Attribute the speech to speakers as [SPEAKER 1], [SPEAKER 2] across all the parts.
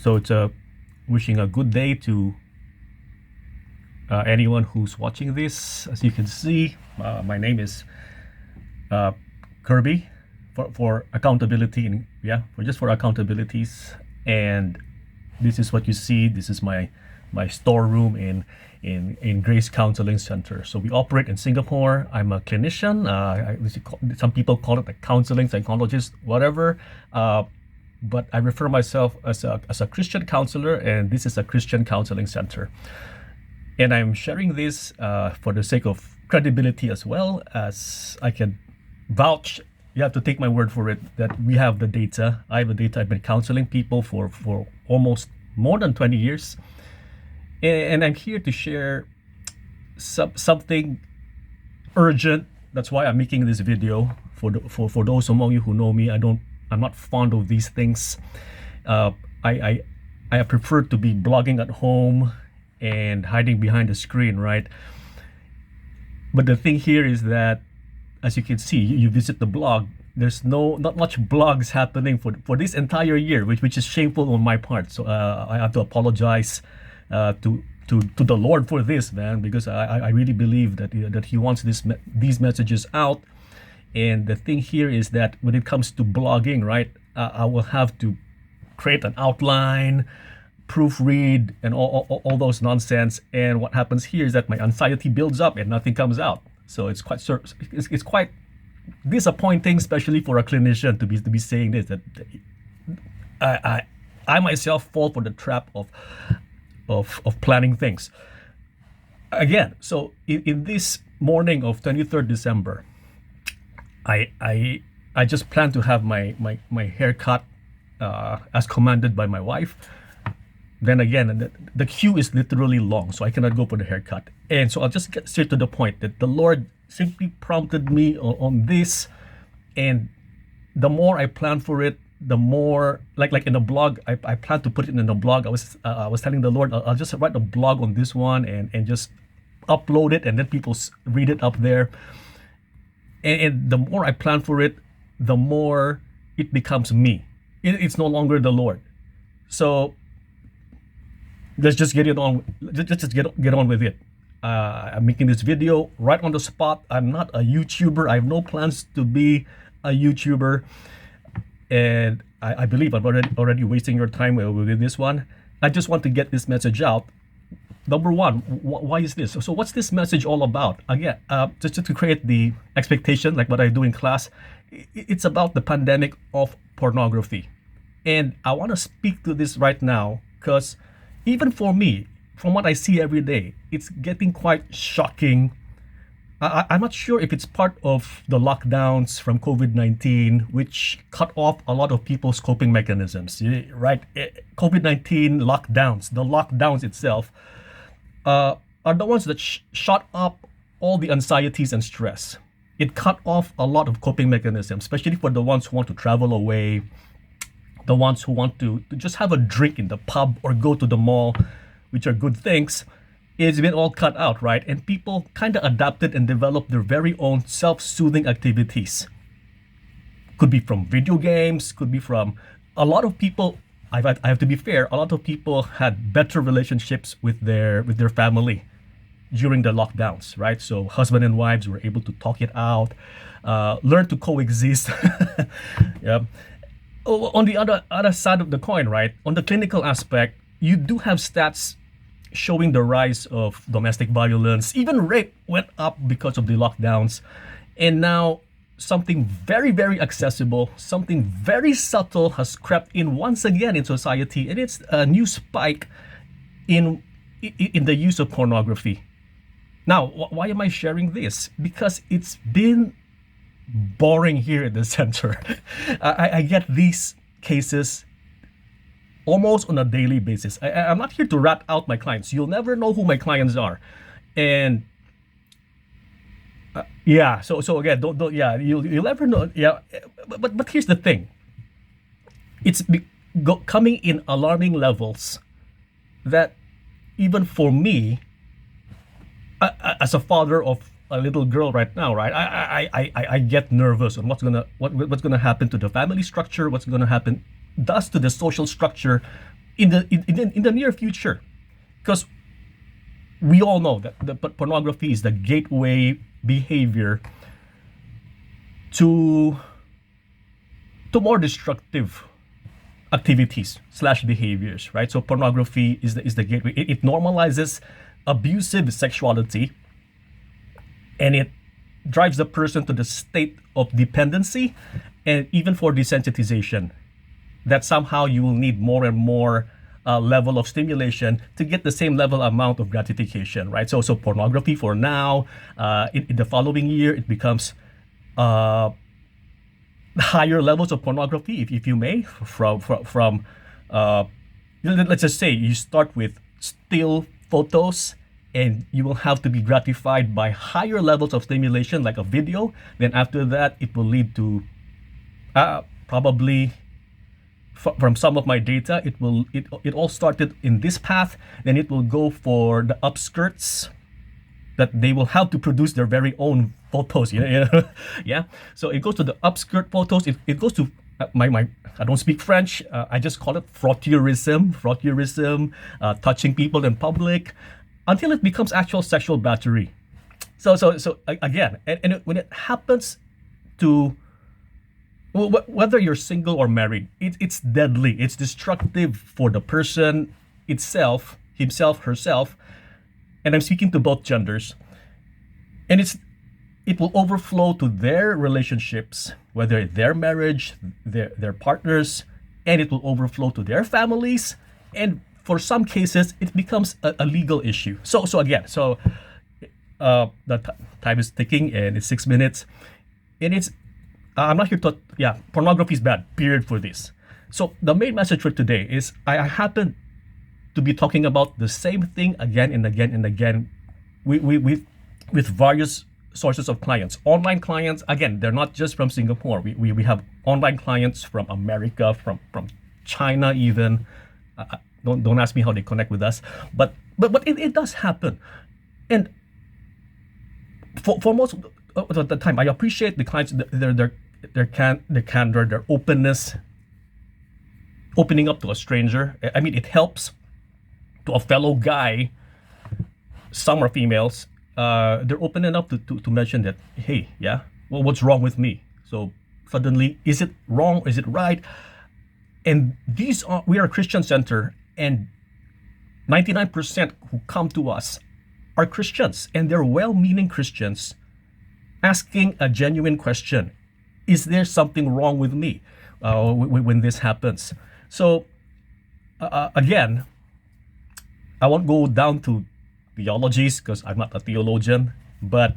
[SPEAKER 1] So it's wishing a good day to anyone who's watching this. As you can see, my name is uh, Kirby for accountability, and for accountabilities. And this is what you see. This is my storeroom in Grace Counseling Center. So we operate in Singapore. I'm a clinician. Some people call it a counseling psychologist, whatever. But I refer myself as a Christian counselor, and this is a Christian counseling center. And I'm sharing this for the sake of credibility, as well as I can vouch. You have to take my word for it that we have the data. I have the data. I've been counseling people for almost more than 20 years. And I'm here to share something urgent. That's why I'm making this video. For those among you who know me, I'm not fond of these things. I prefer to be blogging at home and hiding behind the screen, right? But the thing here is that, as you can see, you visit the blog. There's not much blogs happening for this entire year, which is shameful on my part. So I have to apologize to the Lord for this, man, because I really believe that He wants these messages out. And the thing here is that when it comes to blogging, right, I will have to create an outline, proofread, and all those nonsense. And what happens here is that my anxiety builds up and nothing comes out. So it's quite disappointing, especially for a clinician to be saying this. That I myself fall for the trap of planning things. Again, so in this morning of 23rd December, I just plan to have my hair cut as commanded by my wife. Then again, the queue is literally long, so I cannot go for the haircut. And so I'll just get straight to the point that the Lord simply prompted me on this. And the more I plan for it, the more, like in the blog, I plan to put it in the blog. I was telling the Lord, I'll just write a blog on this one and just upload it, and then people read it up there. And the more I plan for it, the more it becomes me. It's no longer the Lord. So let's just get it on. Let's just get on with it. I'm making this video right on the spot. I'm not a YouTuber. I have no plans to be a YouTuber. And I believe I'm already wasting your time with this one. I just want to get this message out. Number one, why is this? So what's this message all about? Again, just to create the expectation, like what I do in class, it's about the pandemic of pornography. And I want to speak to this right now because even for me, from what I see every day, it's getting quite shocking. I'm not sure if it's part of the lockdowns from COVID-19, which cut off a lot of people's coping mechanisms, right? COVID-19 lockdowns, the lockdowns itself, are the ones that shot up all the anxieties and stress. It cut off a lot of coping mechanisms, especially for the ones who want to travel away, the ones who want to just have a drink in the pub or go to the mall, which are good things. It's been all cut out, right? And people kind of adapted and developed their very own self-soothing activities. Could be from video games, could be from a lot of people. I have to be fair. A lot of people had better relationships with their family during the lockdowns, right? So husband and wives were able to talk it out, learn to coexist. Yeah. On the other side of the coin, right? On the clinical aspect, you do have stats showing the rise of domestic violence. Even rape went up because of the lockdowns. And now something very, very accessible, something very subtle has crept in once again in society, and it's a new spike in the use of pornography. Now, why am I sharing this? Because it's been boring here at the center. I get these cases almost on a daily basis. I'm not here to rat out my clients. You'll never know who my clients are. And yeah, so again, don't you'll never know. Yeah, but here's the thing. It's coming in alarming levels that even for me, as a father of a little girl right now, right? I get nervous on what's gonna happen to the family structure, what's gonna happen thus to the social structure in the near future, because we all know that the pornography is the gateway behavior to more destructive activities slash behaviors, right? So pornography is the gateway. It normalizes abusive sexuality, and it drives the person to the state of dependency and even for desensitization, that somehow you will need more and more level of stimulation to get the same level amount of gratification, right? So pornography for now, in the following year, it becomes higher levels of pornography, if you may, from let's just say you start with still photos, and you will have to be gratified by higher levels of stimulation like a video. Then after that, it will lead to probably, from some of my data, it all started in this path. Then it will go for the upskirts, that they will have to produce their very own photos, yeah. So it goes to the upskirt photos. It goes to my I don't speak French. I just call it frotteurism, touching people in public, until it becomes actual sexual battery. So again, and when it happens to, whether you're single or married, it's deadly. It's destructive for the person itself, himself, herself, and I'm speaking to both genders. And it will overflow to their relationships, whether their marriage, their partners, and it will overflow to their families. And for some cases, it becomes a legal issue. So again, the time is ticking, and it's 6 minutes, and it's I'm not here to, pornography is bad, period, for this. So the main message for today is I happen to be talking about the same thing again and again and again with various sources of clients. Online clients, again, they're not just from Singapore. We have online clients from America, from China even. Don't ask me how they connect with us, but it does happen. And for most of the time, I appreciate the clients, their candor, their openness, opening up to a stranger. I mean, it helps to a fellow guy. Some are females. They're open enough to mention that, hey, well, what's wrong with me? So suddenly, is it wrong? Is it right? And we are a Christian center, and 99% who come to us are Christians, and they're well-meaning Christians asking a genuine question. Is there something wrong with me when this happens? So again, I won't go down to theologies because I'm not a theologian, but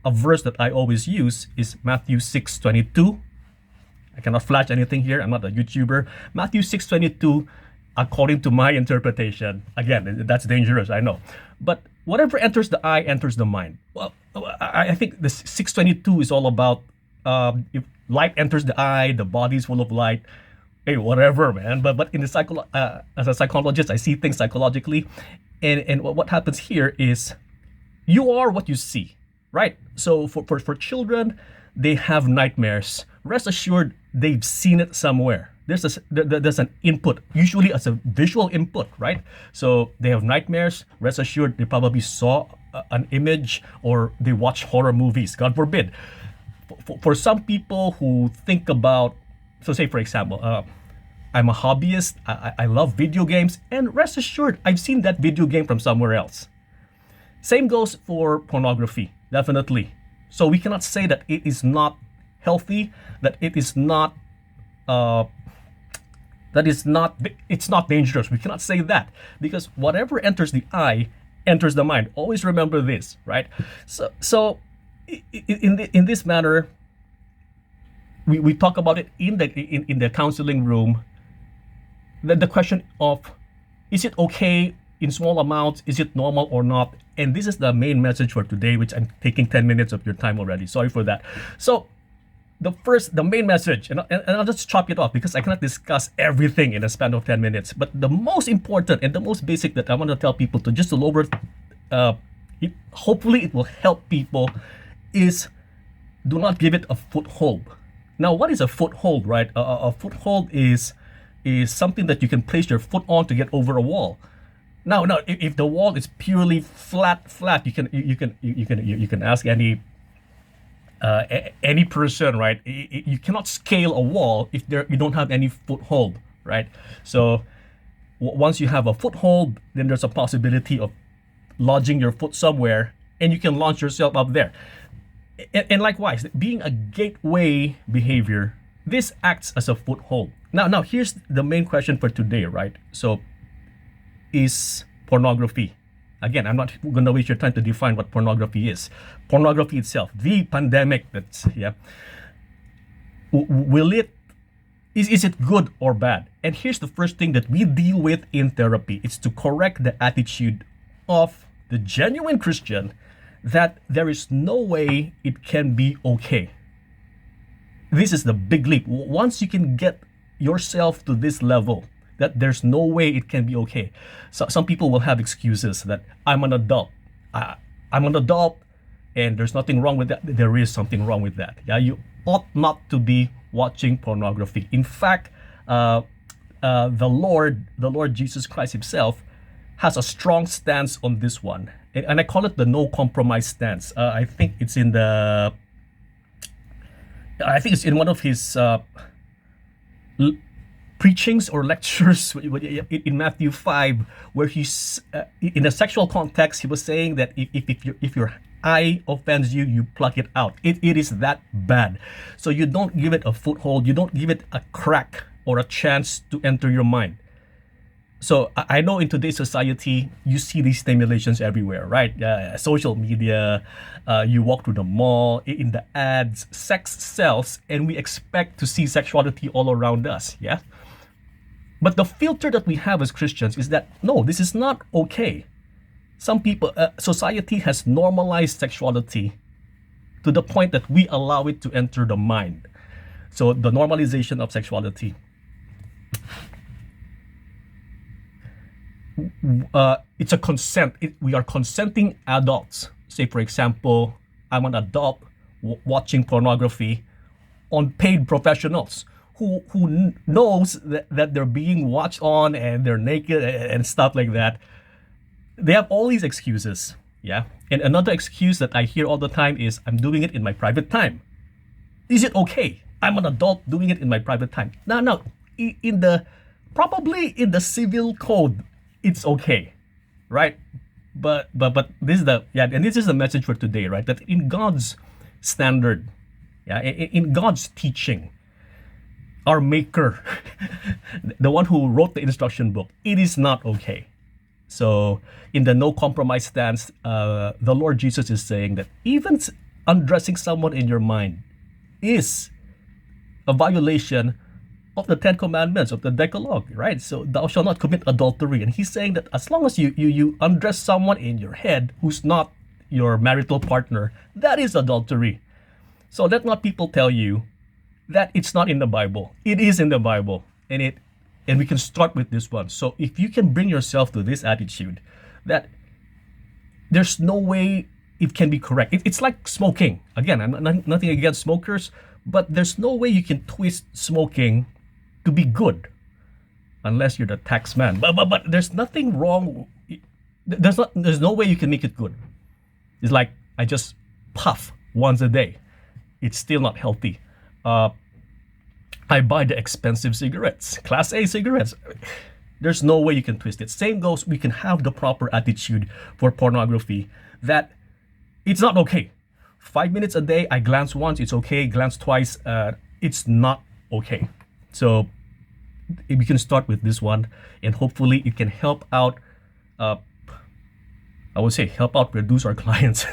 [SPEAKER 1] a verse that I always use is Matthew 6:22. I cannot flash anything here. I'm not a YouTuber. Matthew 6:22, according to my interpretation. Again, that's dangerous, I know. But whatever enters the eye enters the mind. Well, I think the 6:22 is all about if light enters the eye, the body's full of light. Hey, whatever, man. But in the as a psychologist, I see things psychologically, and what happens here is you are what you see, right? So for children, they have nightmares. Rest assured, they've seen it somewhere. There's an input, usually as a visual input, right? So they have nightmares. Rest assured, they probably saw an image, or they watch horror movies. God forbid. For some people who think about, so say for example, I'm a hobbyist. I love video games, and rest assured, I've seen that video game from somewhere else. Same goes for pornography, definitely. So we cannot say that it is not healthy, that it is not it's not dangerous. We cannot say that, because whatever enters the eye enters the mind. Always remember this, right? So in this manner, we talk about it in the counseling room. The question of, is it okay in small amounts? Is it normal or not? And this is the main message for today, which I'm taking 10 minutes of your time already. Sorry for that. So the main message, and I'll just chop it off because I cannot discuss everything in a span of 10 minutes. But the most important and the most basic that I want to tell people to just to lower, hopefully it will help people, is do not give it a foothold. Now, what is a foothold, right? A foothold is is something that you can place your foot on to get over a wall. Now, if the wall is purely flat, you can ask any person, right? You cannot scale a wall if you don't have any foothold, right? So once you have a foothold, then there's a possibility of lodging your foot somewhere, and you can launch yourself up there. And likewise, being a gateway behavior, this acts as a foothold. Now, here's the main question for today, right? So, is pornography? Again, I'm not going to waste your time to define what pornography is. Pornography itself, the pandemic. Will it? Is it good or bad? And here's the first thing that we deal with in therapy. It's to correct the attitude of the genuine Christian that there is no way it can be okay. This is the big leap. Once you can get yourself to this level, that there's no way it can be okay. So some people will have excuses that I'm an adult. I'm an adult, and there's nothing wrong with that. There is something wrong with that. Yeah, you ought not to be watching pornography. In fact, the Lord Jesus Christ Himself has a strong stance on this one, and I call it the no compromise stance. I think it's in one of his preachings or lectures in Matthew 5, where he's in a sexual context. He was saying that if your eye offends you, you pluck it out. It is that bad. So you don't give it a foothold. You don't give it a crack or a chance to enter your mind. So I know in today's society, you see these stimulations everywhere, right? Social media, you walk through the mall, in the ads, sex sells, and we expect to see sexuality all around us, yeah? But the filter that we have as Christians is that, no, this is not okay. Some people, society has normalized sexuality to the point that we allow it to enter the mind. So the normalization of sexuality. It's a consent. We are consenting adults. Say, for example, I'm an adult watching pornography on paid professionals who knows that they're being watched on and they're naked and stuff like that. They have all these excuses, yeah? And another excuse that I hear all the time is, I'm doing it in my private time. Is it okay? I'm an adult doing it in my private time. Now, probably in the civil code, it's okay, right? But this is the message for today, right? That in God's standard, yeah, in God's teaching, our maker, the one who wrote the instruction book, it is not okay. So in the no compromise stance, the Lord Jesus is saying that even undressing someone in your mind is a violation of the 10 commandments of the Decalogue, right? So thou shalt not commit adultery. And he's saying that as long as you undress someone in your head who's not your marital partner, that is adultery. So let not people tell you that it's not in the Bible. It is in the Bible, and we can start with this one. So if you can bring yourself to this attitude that there's no way it can be correct. It's like smoking. Again, I'm nothing against smokers, but there's no way you can twist smoking to be good unless you're the tax man. But there's nothing wrong. There's no way you can make it good. It's like I just puff once a day. It's still not healthy. I buy the expensive cigarettes, Class A cigarettes. There's no way you can twist it. Same goes, we can have the proper attitude for pornography that it's not okay. 5 minutes a day, I glance once, it's okay. Glance twice, it's not okay. So we can start with this one, and hopefully it can help out. I would say help out reduce our clients.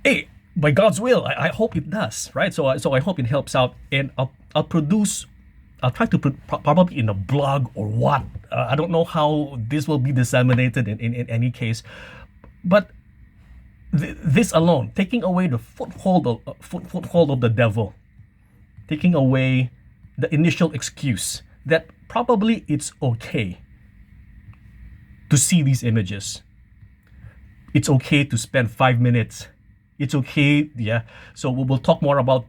[SPEAKER 1] Hey, by God's will, I hope it does, right? So I hope it helps out, and I'll try to put probably in a blog or what. I don't know how this will be disseminated in any case, but this alone, taking away the foothold of the devil, taking away the initial excuse that probably it's okay to see these images. It's okay to spend 5 minutes. It's okay, yeah. So we'll talk more about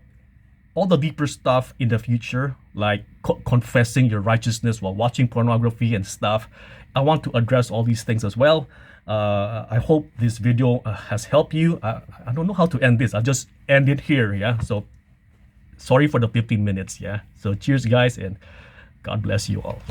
[SPEAKER 1] all the deeper stuff in the future, like confessing your righteousness while watching pornography and stuff. I want to address all these things as well. I hope this video has helped you. I don't know how to end this. I'll just end it here. Yeah. So sorry for the 15 minutes. Yeah. So cheers, guys, and God bless you all.